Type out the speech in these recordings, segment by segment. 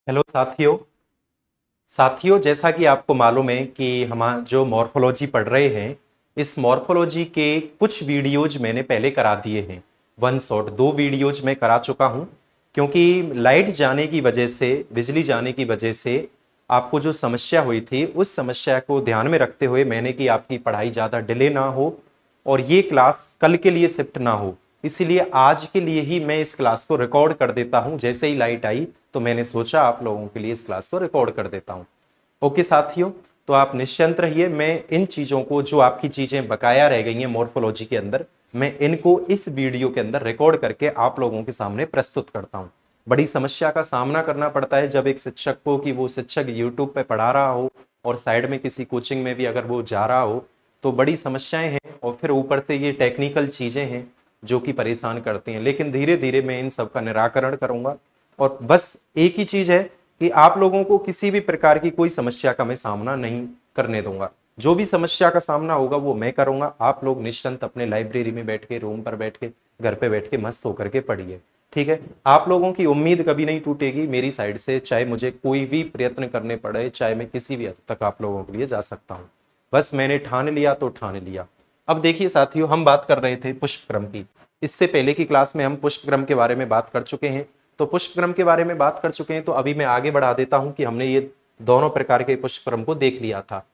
Hello साथियों। जैसा कि आपको मालूम है कि हम जो मॉर्फोलॉजी पढ़ रहे हैं, इस मॉर्फोलॉजी के कुछ वीडियोज मैंने पहले करा दिए हैं। वन शॉट 2 वीडियोज मैं करा चुका हूं, क्योंकि लाइट जाने की वजह से, बिजली जाने की वजह से आपको जो समस्या हुई थी, उस समस्या को ध्यान में रखते हुए मैंने कि आपकी पढ़ाई ज़्यादा डिले ना हो और ये क्लास कल के लिए शिफ्ट ना हो, इसीलिए आज के लिए ही मैं इस क्लास को रिकॉर्ड कर देता हूं। जैसे ही लाइट आई तो मैंने सोचा आप लोगों के लिए इस क्लास को रिकॉर्ड कर देता हूं। ओके साथियों, तो आप निश्चिंत रहिए। मैं इन चीज़ों को, जो आपकी चीज़ें बकाया रह गई हैं मॉर्फोलॉजी के अंदर, मैं इनको इस वीडियो के अंदर रिकॉर्ड करके आप लोगों के सामने प्रस्तुत करता हूं। बड़ी समस्या का सामना करना पड़ता है जब एक शिक्षक को, कि वो शिक्षक यूट्यूब पे पढ़ा रहा हो और साइड में किसी कोचिंग में भी अगर वो जा रहा हो, तो बड़ी समस्याएं हैं और फिर ऊपर से ये टेक्निकल चीज़ें हैं जो कि परेशान करती हैं। लेकिन धीरे धीरे मैं इन सब का निराकरण करूंगा और बस एक ही चीज़ है कि आप लोगों को किसी भी प्रकार की कोई समस्या का मैं सामना नहीं करने दूंगा। जो भी समस्या का सामना होगा वो मैं करूंगा। आप लोग निश्चिंत अपने लाइब्रेरी में बैठ के, रूम पर बैठ के, घर पे बैठ के मस्त होकर के पढ़िए। ठीक है, आप लोगों की उम्मीद कभी नहीं टूटेगी मेरी साइड से, चाहे मुझे कोई भी प्रयत्न करने पड़े, चाहे मैं किसी भी हद तक आप लोगों के लिए जा सकता हूँ। बस मैंने ठान लिया तो ठान लिया। अब देखिए साथियों, हम बात कर रहे थे पुष्पक्रम की। इससे पहले की क्लास में हम पुष्पक्रम के बारे में बात कर चुके हैं। तो पुष्पक्रम के बारे में बात कर चुके हैं, तो अभी मैं आगे बढ़ा देता हूं कि हमने ये दोनों प्रकार के पुष्पक्रम को देख लिया था।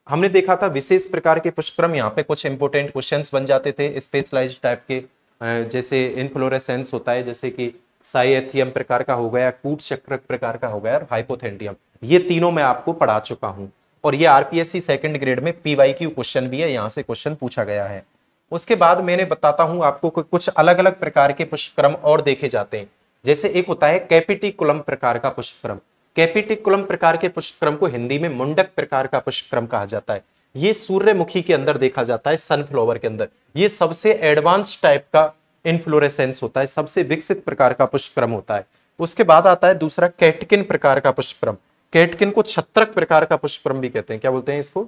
हमने देखा था विशेष प्रकार के पुष्पक्रम। यहाँ पे कुछ इंपोर्टेंट क्वेश्चंस बन जाते थे स्पेशलाइज्ड टाइप के, जैसे इनफ्लोरेसेंस होता है, जैसे कि साइएथियम प्रकार का हो गया, कूट चक्र प्रकार का हो गया और हाइपोथेंटियम। ये तीनों मैं आपको पढ़ा चुका हूं और ये आरपीएससी सेकंड ग्रेड में पीवाईक्यू क्वेश्चन भी है, यहां से क्वेश्चन पूछा गया है। उसके बाद मैंने बताता हूं आपको कि कुछ अलग अलग प्रकार के पुष्पक्रम और देखे जाते हैं। जैसे एक होता है कैपिटिकुलम प्रकार का पुष्पक्रम। कैपिटिकुलम प्रकार के पुष्पक्रम को हिंदी में मुंडक प्रकार का पुष्पक्रम कहा जाता है। ये सूर्यमुखी के अंदर देखा जाता है, सनफ्लावर के अंदर। ये सबसे एडवांस टाइप का इन्फ्लोरेसेंस होता है, सबसे विकसित प्रकार का पुष्पक्रम होता है। उसके बाद आता है दूसरा कैटकिन प्रकार का पुष्पक्रम। कैटकिन को छत्रक प्रकार का पुष्पक्रम भी कहते हैं। क्या बोलते हैं इसको?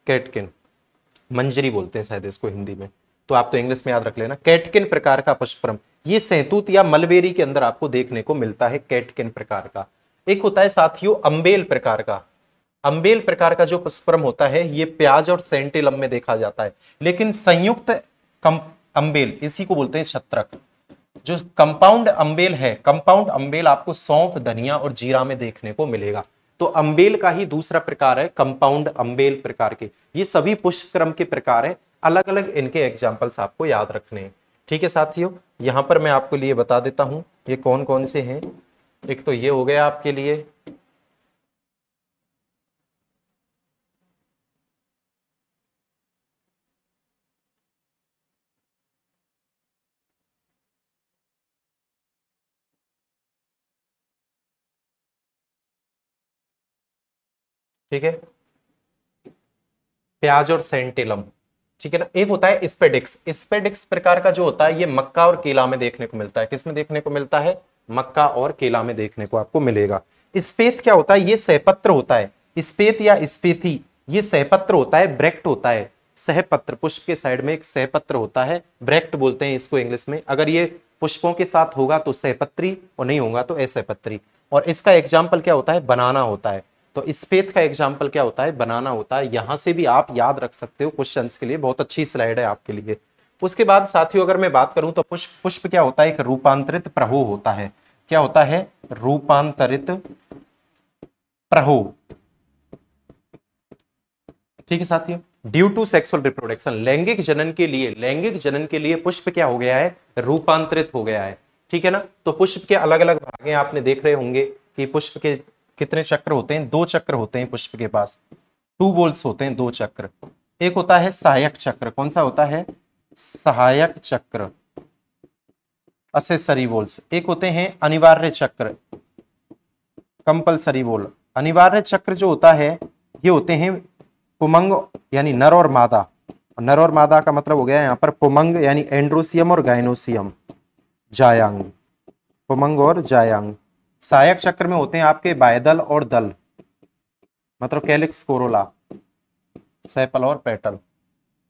कैटकिन, मंजरी बोलते हैं शायद इसको हिंदी में, तो आप तो इंग्लिश में याद रख लेना। कैटकिन प्रकार का पुष्पक्रम ये सहतूत या मलबेरी के अंदर आपको देखने को मिलता है, कैटकिन प्रकार का। एक होता है साथियों अम्बेल प्रकार का। अम्बेल प्रकार का जो पुष्पक्रम होता है ये प्याज और सेंटिलम में देखा जाता है, लेकिन संयुक्त अम्बेल, इसी को बोलते हैं छत्रक। जो कंपाउंड अम्बेल है, कंपाउंड अम्बेल आपको सौंफ, धनिया और जीरा में देखने को मिलेगा। तो अम्बेल का ही दूसरा प्रकार है कंपाउंड अम्बेल प्रकार के। ये सभी पुष्पक्रम के प्रकार है, अलग अलग इनके एग्जाम्पल्स आपको याद रखने हैं। ठीक है साथियों, यहां पर मैं आपको लिए बता देता हूं ये कौन कौन से हैं। एक तो ये हो गया आपके लिए, ठीक है, प्याज और सेंटिलम। ठीक है ना। एक होता है स्पेडिक्स। स्पेडिक्स प्रकार का जो होता है ये मक्का और केला में देखने को मिलता है। किस में देखने को मिलता है? मक्का और केला में देखने को आपको मिलेगा। स्पेत क्या होता है? ये सहपत्र होता है। स्पेत या स्पेथी ये सहपत्र होता है, ब्रेक्ट होता है। सहपत्र, पुष्प के साइड में एक सहपत्र होता है, ब्रेक्ट बोलते हैं इसको इंग्लिश में। अगर ये पुष्पों के साथ होगा तो सहपत्री और नहीं होगा तो असहपत्री। और इसका एग्जाम्पल क्या होता है? बनाना होता है। तो स्पेथ का एग्जाम्पल क्या होता है? बनाना होता है। यहां से भी आप याद रख सकते हो क्वेश्चंस के लिए, बहुत अच्छी स्लाइड है आपके लिए। उसके बाद साथियों अगर मैं बात करूं तो पुष्प, पुष्प क्या होता है? एक रूपांतरित प्रहो होता है। क्या होता है? रूपांतरित प्रहो। ठीक है साथियों। ड्यू टू सेक्सुअल रिप्रोडक्शन, लैंगिक जनन के लिए, लैंगिक जनन के लिए पुष्प क्या हो गया है? रूपांतरित हो गया है। ठीक है ना। तो पुष्प के अलग अलग भाग हैं, आपने देख रहे होंगे कि पुष्प के कितने चक्र होते हैं? 2 चक्र होते हैं पुष्प के पास, 2 बोल्स होते हैं, 2 चक्र। एक होता है सहायक चक्र। कौन सा होता है? सहायक चक्र, असेसरी बोल्स। एक होते हैं अनिवार्य चक्र, कंपल्सरी बोल। अनिवार्य चक्र जो होता है ये होते हैं पुमंग यानी नर और मादा। नर और मादा का मतलब हो गया यहाँ पर पुमंग यानी एंड्रोसियम और गाइनोसियम, जायांग, पुमंग और जायांग। सहायक चक्र में होते हैं आपके बायदल और दल, मतलब कैलिक्स, कोरोला, सेपल और पेटल।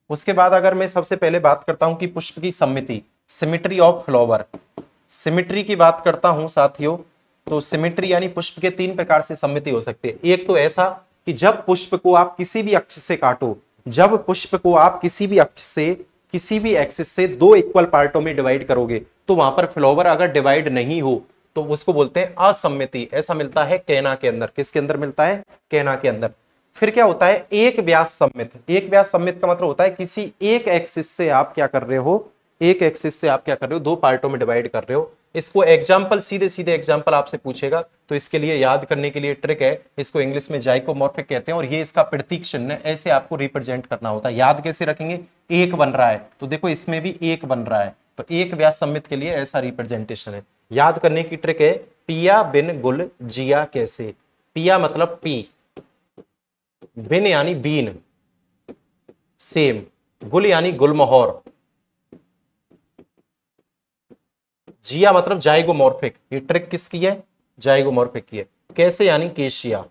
उसके बाद अगर मैं सबसे पहले बात करता हूं कि पुष्प की समिति, सिमिट्री ऑफ फ्लावर, सिमिट्री की बात करता हूं साथियों, तो सिमेट्री यानी पुष्प के 3 प्रकार से सममिति हो सकती है। एक तो ऐसा कि जब पुष्प को आप किसी भी अक्ष से काटो, जब पुष्प को आप किसी भी अक्ष से, किसी भी एक्सिस से 2 इक्वल पार्टों में डिवाइड करोगे तो वहां पर फ्लावर अगर डिवाइड नहीं हो तो उसको बोलते हैं असम्मिति। ऐसा मिलता है कैना के अंदर। किसके अंदर मिलता है? कैना के अंदर। फिर क्या होता है? एक व्यास सम्मित। एक व्यास सम्मित का मतलब होता है किसी एक एक्सिस से आप क्या कर रहे हो, एक एक्सिस से आप क्या कर रहे हो, 2 पार्टों में डिवाइड कर रहे हो। इसको एग्जाम्पल, सीधे सीधे एग्जाम्पल आपसे पूछेगा तो इसके लिए याद करने के लिए ट्रिक है, इसको इंग्लिश में जाइगोमॉर्फिक कहते हैं और ये इसका प्रतीक चिन्ह है, ऐसे आपको रिप्रेजेंट करना होता है। याद कैसे रखेंगे? एक बन रहा है तो देखो इसमें भी एक बन रहा है, तो एक व्यास सम्मित के लिए ऐसा रिप्रेजेंटेशन है। याद करने की ट्रिक है, पिया बिन गुल जिया कैसे। पिया मतलब पी, बिन यानी बीन, सेम, गुल यानी गुलमोहर, जिया मतलब जाइगोमॉर्फिक। ये ट्रिक किसकी है? जाइगोमॉर्फिक की है। कैसे यानी केशिया।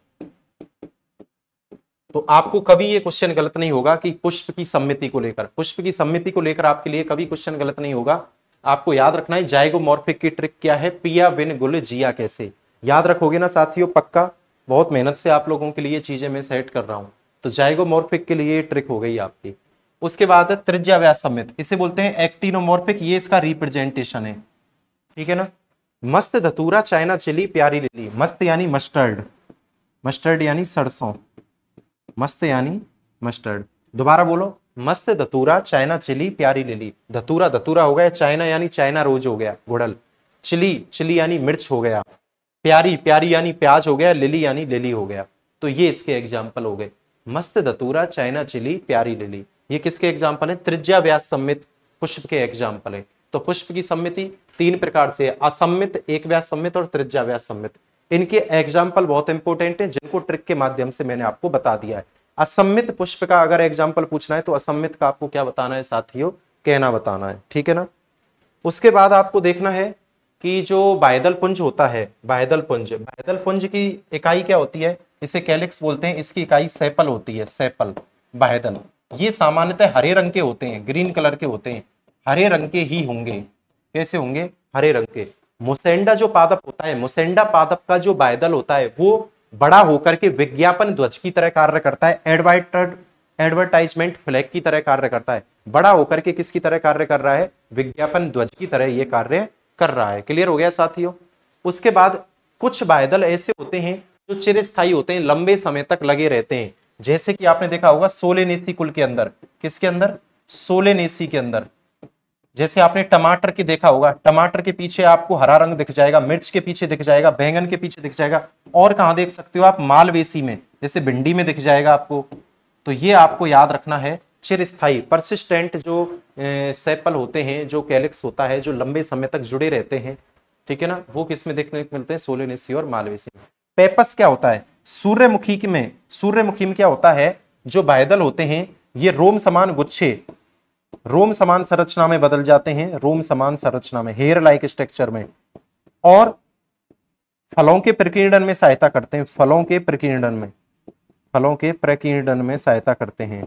तो आपको कभी ये क्वेश्चन गलत नहीं होगा कि पुष्प की सम्मिति को लेकर, पुष्प की सम्मिति को लेकर आपके लिए कभी क्वेश्चन गलत नहीं होगा। आपको याद रखना है जाइगोमॉर्फिक की ट्रिक क्या है, पिया बिन गुल जिया कैसे। याद रखोगे ना साथियों? पक्का, बहुत मेहनत से आप लोगों के लिए चीजें मैं सेट कर रहा हूं। तो जाइगोमॉर्फिक के लिए ट्रिक हो गई आपकी। उसके बाद है त्रिज्या व्यास सम्मित, इसे बोलते हैं एक्टिनोमॉर्फिक, ये इसका रिप्रेजेंटेशन है, ठीक है ना। मस्त धतूरा चाइना चिली प्यारी लिली। मस्त यानी मस्टर्ड, मस्टर्ड यानी सरसों, मस्त यानी मस्टर्ड। दोबारा बोलो, मस्त धतूरा चाइना चिली प्यारी लिली। धतूरा धतूरा हो गया, चाइना यानी चाइना रोज हो गया गुड़ल, चिली चिली यानी मिर्च हो गया, प्यारी प्यारी यानी प्याज हो गया, लिली यानी लिली हो गया। तो ये इसके एग्जाम्पल हो गए, मस्त धतूरा चाइना चिली प्यारी लिली। ये किसके एग्जाम्पल है? त्रिज्या व्यास सम्मित पुष्प के एग्जाम्पल है। तो पुष्प की सम्मिति 3 प्रकार से, असम्मित, एक व्यास सम्मित और त्रिज्या व्यास सम्मित। इनके एग्जाम्पल बहुत इंपॉर्टेंट है जिनको ट्रिक के माध्यम से मैंने आपको बता दिया है। असम्मित पुष्प का अगर एग्जाम्पल पूछना है तो असम्मित का आपको क्या बताना है साथियों? कहना बताना है, ठीक है ना। उसके बाद आपको देखना है कि जो बायदल पुंज होता है, बायदल पुंज, बायदल पुंज की इकाई क्या होती है? इसे कैलिक्स बोलते हैं, इसकी इकाई सेपल होती है, सेपल, बायदल। ये सामान्यतः हरे रंग के होते हैं, ग्रीन कलर के होते हैं, हरे रंग के ही होंगे। कैसे होंगे? हरे रंग के। मुसेंडा जो पादप होता है, मुसेंडा पादप का जो बायदल होता है वो बड़ा होकर के विज्ञापन ध्वज की तरह कार्य करता है, एडवर्टाइजमेंट फ्लैग की तरह कार्य करता है। बड़ा होकर के किसकी तरह कार्य कर रहा है? विज्ञापन ध्वज की तरह ये कार्य कर रहा है। क्लियर हो गया साथियों। उसके बाद कुछ बायदल ऐसे होते हैं जो चिरस्थायी होते हैं, लंबे समय तक लगे रहते हैं। जैसे कि आपने देखा होगा सोलेनेसी कुल के अंदर, किसके अंदर? सोलेनेसी के अंदर। जैसे आपने टमाटर के देखा होगा, टमाटर के पीछे आपको हरा रंग दिख जाएगा, मिर्च के पीछे दिख जाएगा, बैंगन के पीछे दिख जाएगा, और कहां देख सकते हो आप? मालवेसी में, जैसे भिंडी में दिख जाएगा आपको। तो ये आपको याद रखना है, चिरस्थायी परसिस्टेंट जो सेपल होते हैं, जो कैलिक्स होता है, जो लंबे समय तक जुड़े रहते हैं, ठीक है ना, वो किस में देखने को मिलते हैं? सोलेनेसी और मालवेसी में। पेपस क्या होता है? सूर्यमुखी में, सूर्यमुखी में क्या होता है? जो बायदल होते हैं ये रोम समान गुच्छे, रोम समान संरचना में बदल जाते हैं, रोम समान संरचना में, हेयर लाइक स्ट्रक्चर में, और फलों के प्रकीर्णन में सहायता करते हैं, फलों के प्रकीर्णन में, फलों के प्रकीर्णन में सहायता करते हैं,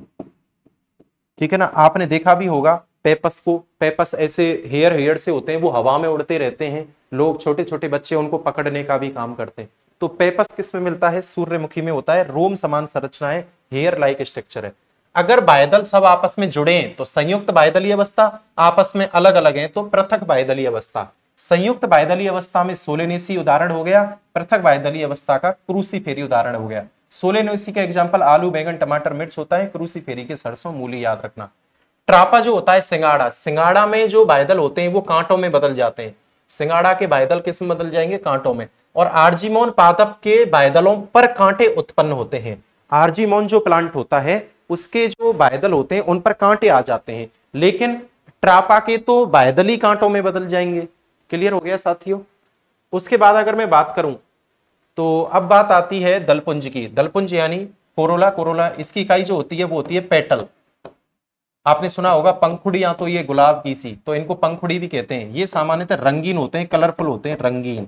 ठीक है ना। आपने देखा भी होगा पेपस को, पेपस ऐसे हेयर से होते हैं, वो हवा में उड़ते रहते हैं, लोग छोटे छोटे बच्चे उनको पकड़ने का भी काम करते हैं। तो पेपस किस में मिलता है? सूर्यमुखी में होता है, रोम समान संरचना है, हेयर लाइक स्ट्रक्चर है। अगर बायदल सब आपस में जुड़े हैं तो संयुक्त बायदलीय अवस्था, आपस में अलग अलग हैं तो पृथक बायदलीय अवस्था। संयुक्त बायदलीय अवस्था में सोलेनेसी उदाहरण हो गया, पृथक बायदलीय अवस्था का क्रूसीफेरी उदाहरण हो गया। सोलेनेसी का एग्जांपल आलू, बैंगन, टमाटर, मिर्च होता है, क्रूसीफेरी के सरसों, मूली। याद रखना। ट्रापा जो होता है सिंगाड़ा, सिंगाड़ा में जो बायदल होते हैं वो कांटों में बदल जाते हैं, सिंगाड़ा के बायदल किस में बदल जाएंगे? कांटों में। और आर्जीमोन पादप के बायदलों पर कांटे उत्पन्न होते हैं, आर्जीमोन जो प्लांट होता है उसके जो बायदल होते हैं उन पर कांटे आ जाते हैं, लेकिन ट्रापा के तो बायदल ही कांटों में बदल जाएंगे। क्लियर हो गया साथियों। उसके बाद अगर मैं बात करूं तो अब बात आती है दलपुंज की। दलपुंज यानी कोरोला, कोरोला इसकी इकाई जो होती है वो होती है पेटल। आपने सुना होगा पंखुड़ी, या तो ये गुलाब की सी, तो इनको पंखुड़ी भी कहते हैं। ये सामान्यतः रंगीन होते हैं, कलरफुल होते हैं, रंगीन।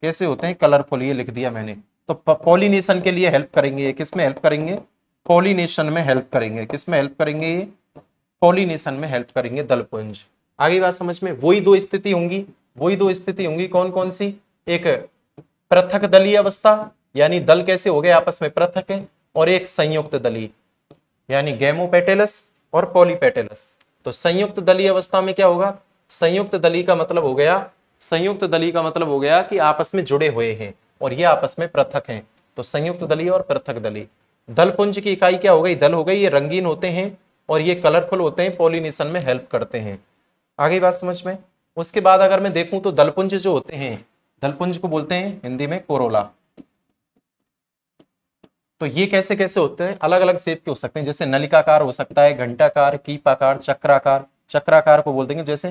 कैसे होते हैं? कलरफुल। ये लिख दिया मैंने। तो पॉलिनेशन के लिए हेल्प करेंगे, किस में हेल्प करेंगे? पॉलिनेशन में हेल्प करेंगे। किस में हेल्प करेंगे? ये पॉलिनेशन में हेल्प करेंगे दलपुंज। आगे बात समझ में? वही दो स्थिति होंगी, वही दो स्थिति होंगी। कौन कौन सी? एक पृथक दलीय अवस्था, यानी दल कैसे हो गए आपस में पृथक है, और एक संयुक्त दली यानी गैमोपेटेलस और पॉलीपेटेलस। तो संयुक्त दलीय अवस्था में क्या होगा, संयुक्त दली का मतलब हो गया, संयुक्त दली का मतलब हो गया कि आपस में जुड़े हुए हैं और ये आपस में पृथक हैं। तो संयुक्त दली और पृथक दली। दलपुंज की इकाई क्या हो गई, दल हो गई, ये रंगीन होते हैं और ये कलरफुल होते हैं, पॉलिनेशन में हेल्प करते हैं। आगे बात समझ में। उसके बाद अगर मैं देखूं तो दलपुंज जो होते हैं, दलपुंज को बोलते हैं हिंदी में कोरोला। तो ये कैसे कैसे होते हैं, अलग अलग शेप के हो सकते हैं, जैसे नलिकाकार हो सकता है, घंटाकार, कीपाकार, चक्राकार। चक्राकार को बोल देंगे जैसे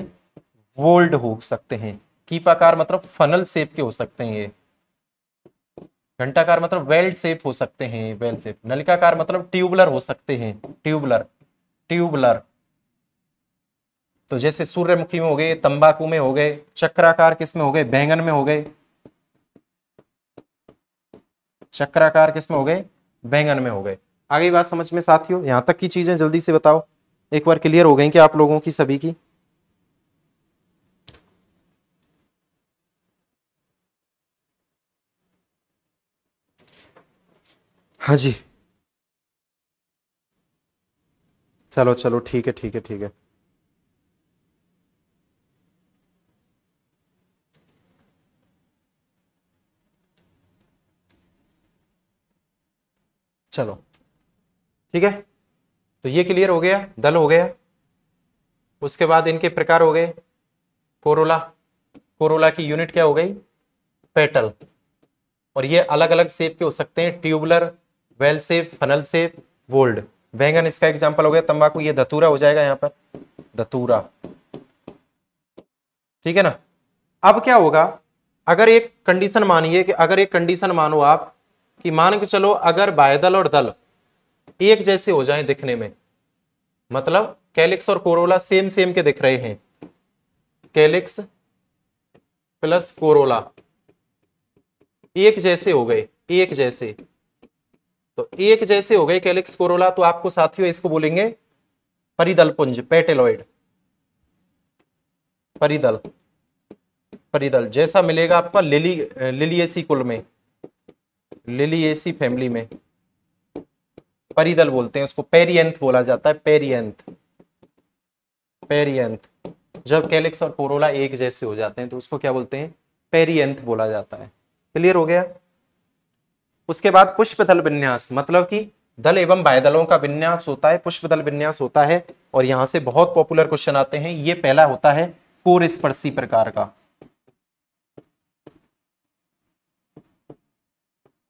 वोल्ड हो सकते हैं, कीपाकार मतलब फनल शेप के हो सकते हैं, ये घंटाकार मतलब वेल्ड शेप हो सकते हैं, वेल शेप। नलिकाकार मतलब ट्यूबुलर हो सकते हैं, ट्यूबुलर, ट्यूबुलर। तो जैसे सूर्यमुखी में हो गए, तंबाकू में हो गए। चक्राकार किस में हो गए, बैंगन में हो गए। चक्राकार किस में हो गए, बैंगन में हो गए। आगे बात समझ में साथियों, यहां तक की चीजें जल्दी से बताओ, एक बार क्लियर हो गई कि आप लोगों की सभी की। हाँ जी, चलो चलो ठीक है ठीक है ठीक है। चलो ठीक है, तो ये क्लियर हो गया, दल हो गया। उसके बाद इनके प्रकार हो गए, कोरोला, कोरोला की यूनिट क्या हो गई, पेटल। और ये अलग अलग शेप के हो सकते हैं, tubular, bell shape, funnel shape, whorled. बैंगन इसका एग्जांपल हो गया, तंबाकू ये धतूरा हो जाएगा यहाँ पर, धतूरा। ठीक है ना। अब क्या होगा, अगर एक कंडीशन मानिए कि अगर एक कंडीशन मानो आप कि मान के चलो अगर बाह्यदल और दल एक जैसे हो जाएं दिखने में, मतलब कैलिक्स और कोरोला सेम सेम के दिख रहे हैं, कैलिक्स प्लस कोरोला एक जैसे हो गए, एक जैसे, तो एक जैसे हो गए कैलिक्स कोरोला, तो आपको साथियों इसको बोलेंगे परिदल पुंज, पेटेलॉइड, परिदल, परिदल जैसा मिलेगा आपका लिलिएसी कुल में, लिलिएसी फैमिली में परिदल बोलते हैं उसको, पेरियंथ बोला जाता है, पेरियंथ, पेरियंथ। जब कैलिक्स और कोरोला एक जैसे हो जाते हैं तो उसको क्या बोलते हैं, पेरियंथ बोला जाता है। क्लियर हो गया। उसके बाद पुष्पदल विन्यास, मतलब कि दल एवं बाह्यदलों का विन्यास होता है, पुष्पदल विन्यास होता है। और यहां से बहुत पॉपुलर क्वेश्चन आते हैं। ये पहला होता है कोरस्पर्शी प्रकार का,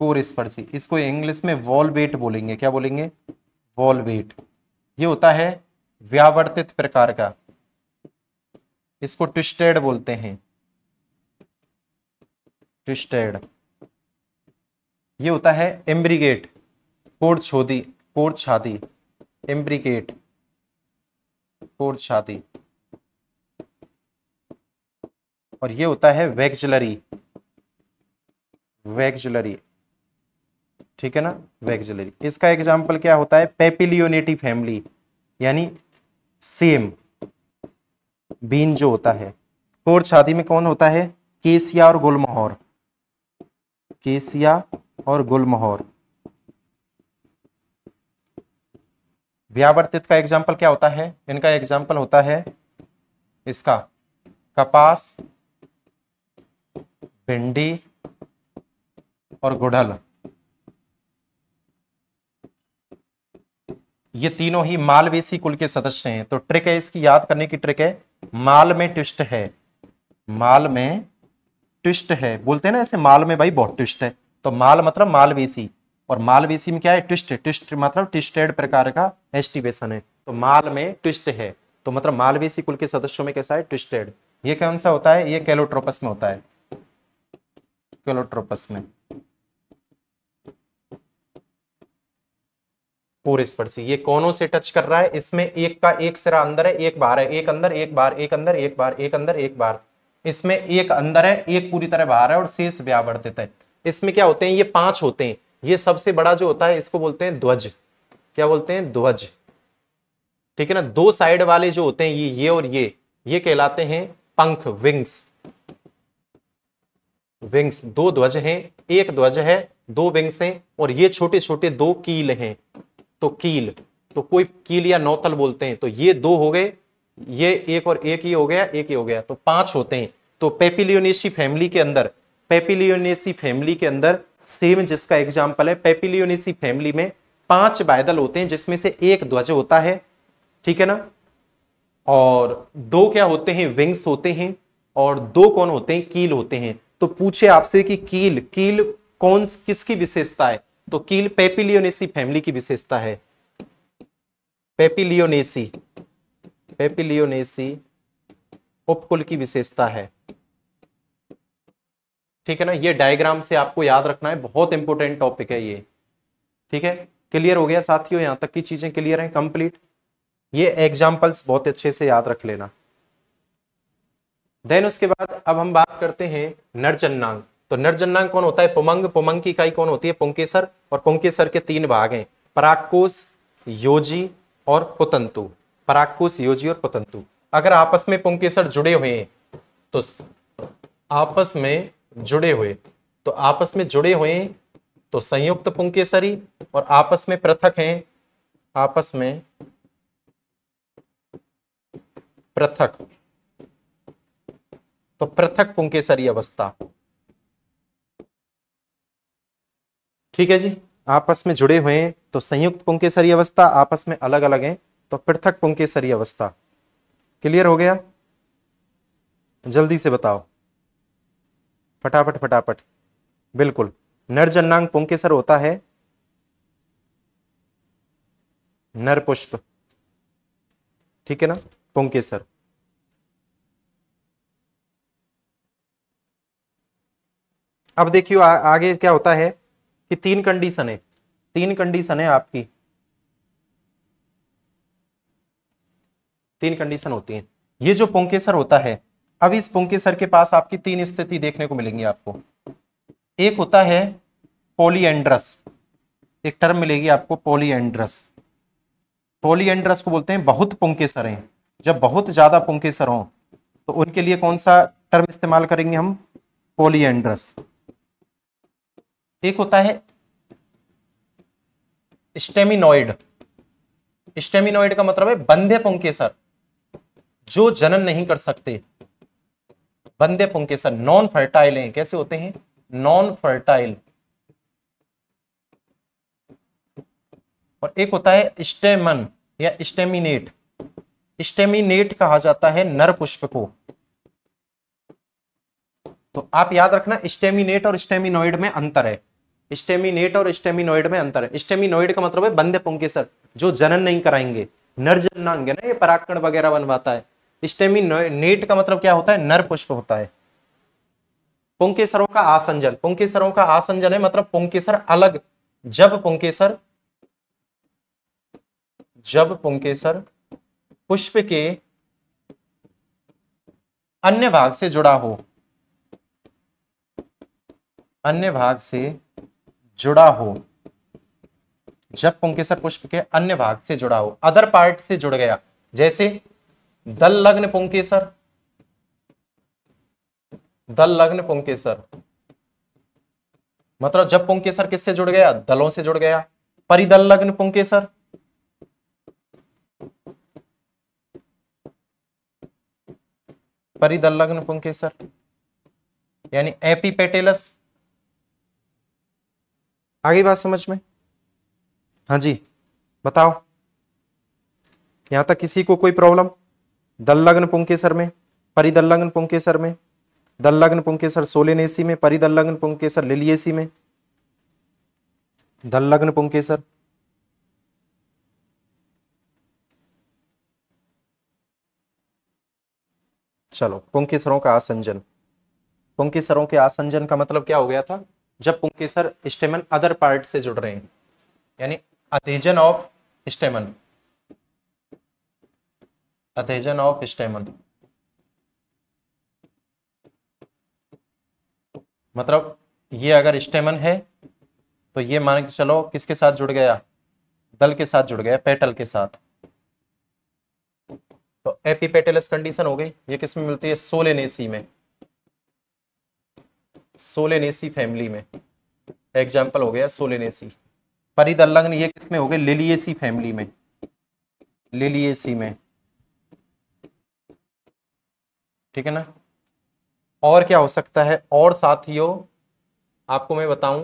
कोरस्पर्शी, इसको इंग्लिश में वॉलवेट बोलेंगे, क्या बोलेंगे, वॉलवेट। ये होता है व्यावर्तित प्रकार का, इसको ट्विस्टेड बोलते हैं, ट्विस्टेड। ये होता है एम्ब्रिगेट, कोर्ड छोदी, कोर्ड छाती, एम्ब्रिगेट, कोर्ड छाती। और ये होता है वैक्सुलरी, वैक्सुलरी, ठीक है ना, वैक्सुलरी। इसका एग्जांपल क्या होता है, पेपिलियोनेटी फैमिली, यानी सेम बीन जो होता है। कोर्ड छाती में कौन होता है, केसिया और गुलमोहर, केसिया और गुलमोहर। व्यावर्तित का एग्जाम्पल क्या होता है, इनका एग्जाम्पल होता है इसका कपास, भिंडी और गुड़हल। ये तीनों ही मालवेसी कुल के सदस्य हैं। तो ट्रिक है इसकी, याद करने की ट्रिक है, माल में ट्विस्ट है, माल में ट्विस्ट है, बोलते हैं ना ऐसे, माल में भाई बहुत ट्विस्ट है। तो माल मतलब मालवेसी, और मालवेसी में क्या है, ट्विस्ट, ट्विस्ट मतलब ट्विस्टेड प्रकार का एस्टिवेशन है। तो माल में ट्विस्ट है, तो मतलब मालवेसी कुल के सदस्यों में कैसा है, ट्विस्टेड। ये कौन सा होता है, ये कैलोट्रोपस में होता है, कैलोट्रोपस में। कोरस्पर्शी, ये कोनों से टच कर रहा है, इसमें एक का एक सिरा अंदर है, एक बाहर है, एक अंदर एक बार, एक अंदर एक बार, एक अंदर एक बार। इसमें एक अंदर है, एक पूरी तरह बाहर है और शेष व्यावर्तित है। इसमें क्या होते हैं, ये 5 होते हैं। ये सबसे बड़ा जो होता है इसको बोलते हैं ध्वज, क्या बोलते हैं, ध्वज, ठीक है ना। 2 साइड वाले जो होते हैं ये और ये कहलाते हैं पंख, विंग्स, विंग्स, दो ध्वज हैं, एक ध्वज है, दो विंग्स हैं, और ये छोटे छोटे दो कील हैं। तो कील, तो कोई कील या नौतल बोलते हैं, तो ये दो हो गए, ये एक और एक ही हो गया, एक ही हो गया, तो 5 होते हैं। तो पेपिलियोनेसी फैमिली के अंदर, पेपिलियोनेसी फैमिली के अंदर सेम जिसका एग्जाम्पल है, पेपिलियोनेसी फैमिली में 5 बायदल होते हैं, जिसमें से एक ध्वज होता है, ठीक है ना, और दो क्या होते हैं, विंग्स होते हैं, और दो कौन होते हैं, कील होते हैं। तो पूछे आपसे कि कील, कील कौन किसकी विशेषता है, तो कील पेपिलियोनेसी फैमिली की विशेषता है। पेपिलियोनेसी, पेपिलियोनेसी उपकुल की विशेषता है, ठीक है ना। ये डायग्राम से आपको याद रखना है, बहुत इंपॉर्टेंट टॉपिक है ये, ठीक है। क्लियर हो गया साथियों, यहां तक की चीजें क्लियर हैं, कंप्लीट। ये एग्जाम्पल्स बहुत अच्छे से याद रख लेना। देन उसके बाद अब हम बात करते हैं नरजन्नांग। तो नरजन्नांग कौन होता है, पुमंग, पुमंग की इकाई कौन होती है, पुंकेसर, और पुंकेसर के 3 भाग हैं, परागकोश, योजी और पुतंतु। परागकोश, योजी और पुतंतु। अगर आपस में पुंकेसर जुड़े हुए हैं तो आपस में जुड़े हुए, तो आपस में जुड़े हुए हैं तो संयुक्त पुंकेसरी, और आपस में पृथक हैं, आपस में पृथक, तो पृथक पुंकेसरी अवस्था, ठीक है जी। आपस में जुड़े हुए हैं तो संयुक्त पुंकेसरी अवस्था, आपस में अलग अलग हैं तो पृथक पुंकेसरी अवस्था। क्लियर हो गया, जल्दी से बताओ, फटाफट फटाफट। बिल्कुल, नरजन्नांग पुंकेसर होता है नर पुष्प, ठीक है ना, पुंकेसर। अब देखियो आगे क्या होता है कि 3 कंडीशन है, 3 कंडीशन है आपकी, 3 कंडीशन होती हैं। ये जो पुंकेसर होता है, अब इस पुंकेसर के पास आपकी 3 स्थिति देखने को मिलेंगी आपको। एक होता है पॉलीएंड्रस, एक टर्म मिलेगी आपको पॉलीएंड्रस। पॉलीएंड्रस को बोलते हैं बहुत पुंकेसर हैं, जब बहुत ज्यादा पुंकेसर हों तो उनके लिए कौन सा टर्म इस्तेमाल करेंगे हम, पॉलीएंड्रस। एक होता है स्टेमिनॉइड, स्टेमिनॉइड का मतलब है बंध्य पुंकेसर, जो जनन नहीं कर सकते, बंध्य पुंकेसर, नॉन फर्टाइल हैं। कैसे होते हैं, नॉन फर्टाइल। और एक होता है स्टेमन या स्टेमिनेट, स्टेमिनेट कहा जाता है नर पुष्प को। तो आप याद रखना, स्टेमिनेट और स्टेमिनॉइड में अंतर है, स्टेमिनेट और स्टेमिनॉइड में अंतर है। स्टेमिनॉइड का मतलब है बंध्य पुंकेसर, जो जनन नहीं कराएंगे, नरजन्नांग है ना, ये परागकण वगैरह बनवाता है। स्टेमिनेट का मतलब क्या होता है, नर पुष्प होता है। पुंकेसरों का आसंजन, पुंकेसरों का आसंजन है मतलब पुंकेसर अलग, जब पुंकेसर पुष्प के अन्य भाग से जुड़ा हो, अन्य भाग से जुड़ा हो, जब पुंकेसर पुष्प के अन्य भाग से जुड़ा हो, अदर पार्ट से जुड़ गया, जैसे दल लग्न पुंकेसर, दल लग्न पुंकेसर मतलब जब पुंकेसर किससे जुड़ गया, दलों से जुड़ गया। परिदल लग्न पुंकेसर, परिदल लग्न पुंकेसर यानी एपीपेटेलस। आगे बात समझ में, हाँ जी बताओ, यहां तक किसी को कोई प्रॉब्लम। दल लग्न पुंकेसर में, परिदल लग्न पुंकेसर में, दल लग्न पुंकेसर सोलेनेसी में, परिदल लग्न पुंकेसर लिलिएसी में, दल लग्न पुंकेसर। चलो, पुंकेसरों का आसंजन, पुंकेसरों के आसंजन का मतलब क्या हो गया था, जब पुंकेसर स्टेमन अदर पार्ट से जुड़ रहे हैं, यानी अधेजन ऑफ स्टेमन, अधेजन ऑफ स्टेमन मतलब ये अगर स्टेमन है तो ये मान के चलो किसके साथ जुड़ गया, दल के साथ जुड़ गया, पेटल के साथ। तो एपीपेटलस कंडीशन हो गई। ये किस में मिलती है, सोलेनेसी में, सोलेनेसी फैमिली में, एग्जाम्पल हो गया सोलेनेसी। परिदल्लग्न ये किसमें हो गए, लिलिएसी फैमिली में, लिलिएसी में, ठीक है ना। और क्या हो सकता है, और साथियों आपको मैं बताऊं,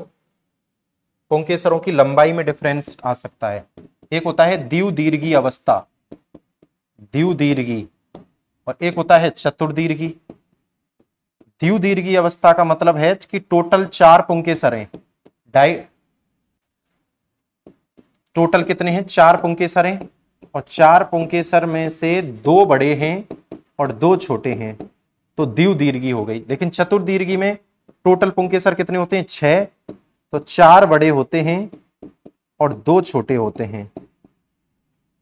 पुंकेसरों की लंबाई में डिफरेंस आ सकता है। एक होता है द्विदीर्घी अवस्था, द्विदीर्घी, और एक होता है चतुर्दीर्घी। द्विदीर्घी अवस्था का मतलब है कि टोटल 4 पुंकेसर हैं, टोटल कितने हैं, 4 पुंकेसर हैं, और 4 पुंकेसर में से 2 बड़े हैं और 2 छोटे हैं, तो द्विदीर्घी हो गई। लेकिन चतुर्दीर्घी में टोटल पुंकेसर कितने होते हैं, 6, तो 4 बड़े होते हैं और 2 छोटे होते हैं।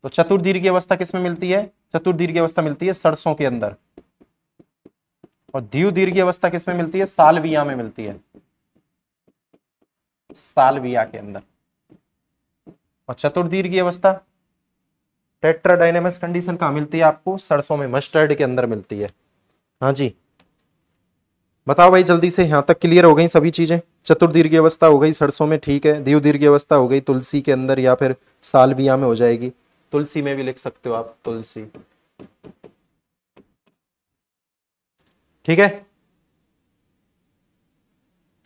तो चतुर्दीर्घी अवस्था किसमें मिलती है, चतुर्दीर्घी अवस्था मिलती है सरसों के अंदर, और द्विदीर्घी अवस्था किसमें मिलती है, सालविया में मिलती है, सालविया के अंदर। और चतुर्दीर्घी अवस्था टेट्राडाइनेमस कंडीशन कहां मिलती है आपको, सरसों में, मस्टर्ड के अंदर मिलती है। हाँ जी, बताओ भाई जल्दी से, यहां तक क्लियर हो गई सभी चीजें। चतुर्दीर्घी अवस्था हो गई सरसों में, ठीक है। द्विदीर्घी अवस्था हो गई तुलसी के अंदर या फिर सालविया में हो जाएगी, तुलसी में भी लिख सकते हो आप, तुलसी, ठीक है।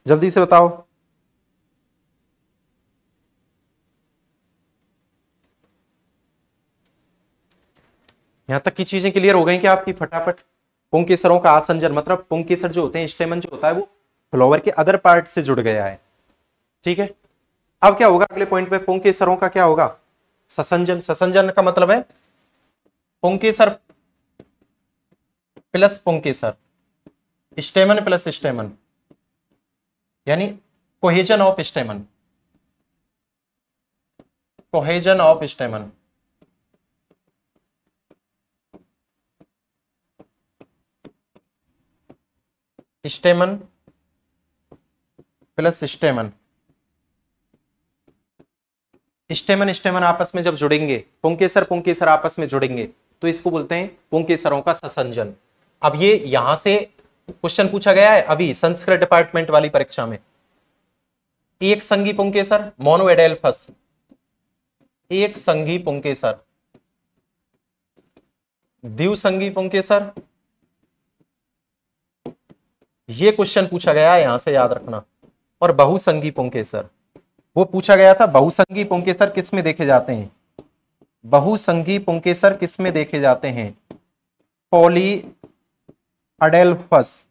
जल्दी से बताओ। यहां तक की चीजें क्लियर हो गई क्या आपकी, फटाफट। पुंकेसरों का आसंजन, मतलब पुंकेसर जो होते हैं, स्टेमन जो होता है वो फ्लावर के अदर पार्ट से जुड़ गया है, ठीक है। अब क्या होगा अगले पॉइंट पे, पुंकेसरों का क्या होगा, ससंजन। ससंजन का मतलब है पुंकेसर प्लस पुंकेसर, स्टेमन प्लस स्टेमन, यानी cohesion of स्टेमन, cohesion of स्टेमन। स्टेमन plus स्टेमन, स्टेमन स्टेमन आपस में जब जुड़ेंगे, पुंकेसर पुंकेसर आपस में जुड़ेंगे, तो इसको बोलते हैं पुंकेसरों का ससंजन। अब ये यहां से क्वेश्चन पूछा गया है अभी संस्कृत डिपार्टमेंट वाली परीक्षा में। एक संगी पुंकेसर, मोनोएडेल्फस, एक संगी पुंकेसर, द्विसंगी पुंकेसर, ये क्वेश्चन पूछा गया है यहां से, याद रखना। और बहुसंगी पुंकेसर, वो पूछा गया था, बहुसंगी पुंकेसर किस में देखे जाते हैं, बहुसंगी पुंकेसर किस में देखे जाते हैं, पॉली अडेल्फस।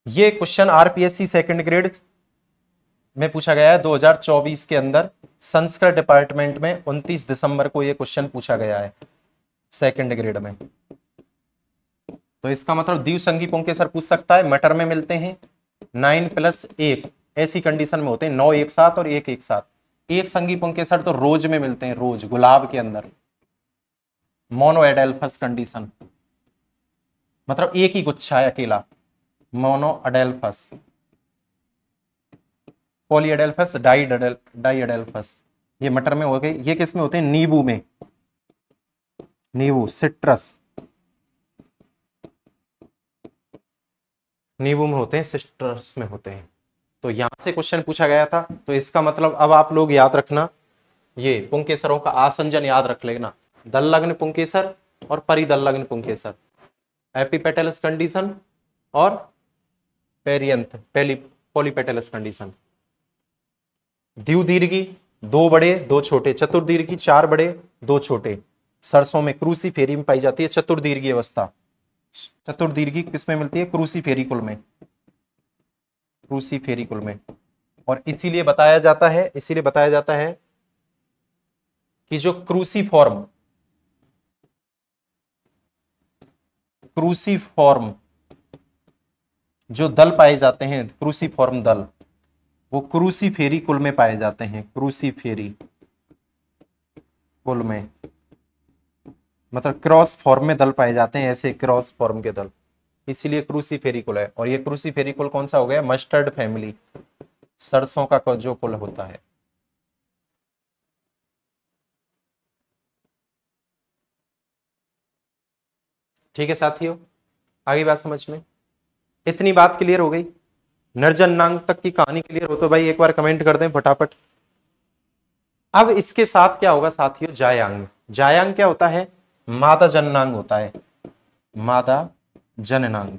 ये क्वेश्चन आरपीएससी सेकंड ग्रेड में पूछा गया है 2024 के अंदर, संस्कृत डिपार्टमेंट में 29 दिसंबर को ये क्वेश्चन पूछा गया है सेकंड ग्रेड में। तो इसका मतलब द्विसंगी पुंकेसर पूछ सकता है, मटर में मिलते हैं 9+1, ऐसी कंडीशन में होते हैं 9 एक साथ और 1 एक साथ। एक संगी पुंकेसर तो रोज में मिलते हैं, रोज, गुलाब के अंदर, मोनोएडेल्फस कंडीशन, मतलब एक ही गुच्छा है अकेला, मोनोएडेल्फस। पॉलीएडेल्फस, डाइएडेल्फस, ये मटर में हो गए। ये किस में होते हैं, नींबू में, नींबू, सिट्रस, नींबू में होते हैं, सिट्रस में होते हैं। तो यहां से क्वेश्चन पूछा गया था, तो इसका मतलब अब आप लोग याद रखना, ये पुंकेसरों का आसंजन याद रख लेना, दल्लग्न पुंकेसर और परिदल्लग्न पुंकेसर, एपिपेटलस कंडीशन और पेरियंथ पॉलीपेटलस कंडीशन। द्विदीर्घी 2 बड़े 2 छोटे, चतुर्दीर्घी 4 बड़े 2 छोटे। सरसों में क्रूसीफेरी में पाई जाती है चतुर्दीर्घी अवस्था। चतुर्दीर्घी किसमें मिलती है, क्रूसीफेरी कुल में, क्रूसीफेरी कुल में। और इसीलिए बताया जाता है कि जो क्रूसीफॉर्म जो दल पाए जाते हैं, क्रूसीफॉर्म दल, वो क्रूसीफेरी कुल में पाए जाते हैं, क्रूसीफेरी कुल में, मतलब क्रॉस फॉर्म में दल पाए जाते हैं, ऐसे क्रॉस फॉर्म के दल, इसीलिए क्रूसीफेरी कुल है। और ये क्रूसीफेरी कुल कौन सा हो गया, मस्टर्ड फैमिली, सरसों का जो कुल होता है। ठीक है साथियों, आगे बात समझ में। इतनी बात क्लियर हो गई? नरजन्नांग तक की कहानी क्लियर हो तो भाई एक बार कमेंट कर दें फटाफट। अब इसके साथ क्या होगा साथियों, जायांग। जायांग क्या होता है? मादा जननांग होता है, मादा जननांग।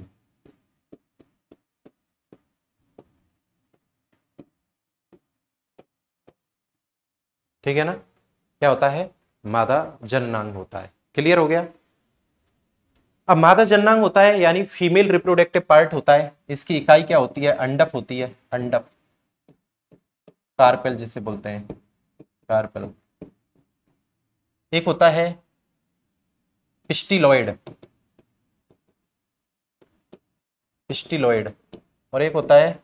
ठीक है ना? क्या होता है? मादा जननांग होता है। क्लियर हो गया? अब मादा जननांग होता है यानी फीमेल रिप्रोडक्टिव पार्ट होता है। इसकी इकाई क्या होती है? अंडक होती है, अंडक, कार्पेल जिसे बोलते हैं, कार्पेल। एक होता है पिस्टिलॉइड, पिस्टिलॉइड, और एक होता है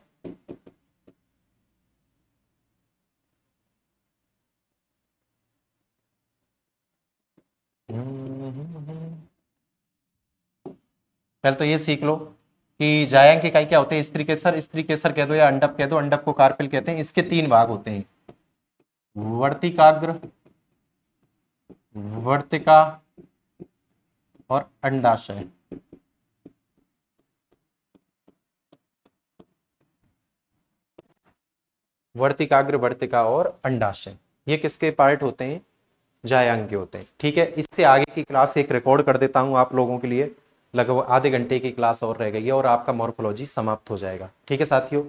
पहले तो ये सीख लो कि जायांग की इकाई क्या होते हैं? स्त्री केसर, स्त्री केसर कह दो या अंडक कह दो, अंडक को कार्पेल कहते हैं। इसके तीन भाग होते हैं, वर्तिकाग्र, वर्तिका और अंडाशय। वर्तिकाग्र, वर्तिका और अंडाशय, ये किसके पार्ट होते हैं? जायांग के होते हैं। ठीक है, इससे आगे की क्लास एक रिकॉर्ड कर देता हूं आप लोगों के लिए। लगभग आधे घंटे की क्लास और रह गई है और आपका मॉर्फोलॉजी समाप्त हो जाएगा। ठीक है साथियों।